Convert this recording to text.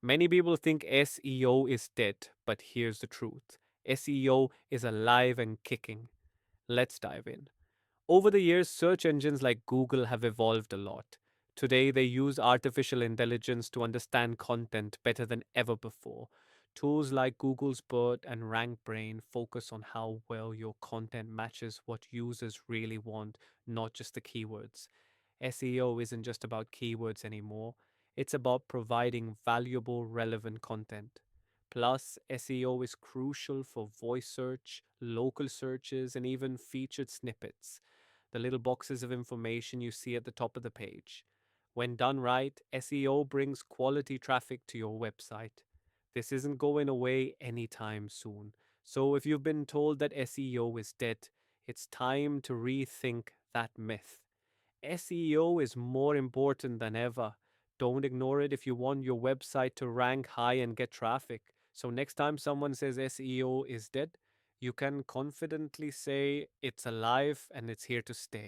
Many people think SEO is dead, but here's the truth: SEO is alive and kicking. Let's dive in. Over the years, search engines like Google have evolved a lot. Today, they use artificial intelligence to understand content better than ever before. Tools like Google's BERT and RankBrain focus on how well your content matches what users really want, not just the keywords. SEO isn't just about keywords anymore, it's about providing valuable, relevant content. Plus, SEO is crucial for voice search, local searches, and even featured snippets, the little boxes of information you see at the top of the page. When done right, SEO brings quality traffic to your website. This isn't going away anytime soon. So if you've been told that SEO is dead, it's time to rethink that myth. SEO is more important than ever. Don't ignore it if you want your website to rank high and get traffic. So next time someone says SEO is dead, you can confidently say it's alive and it's here to stay.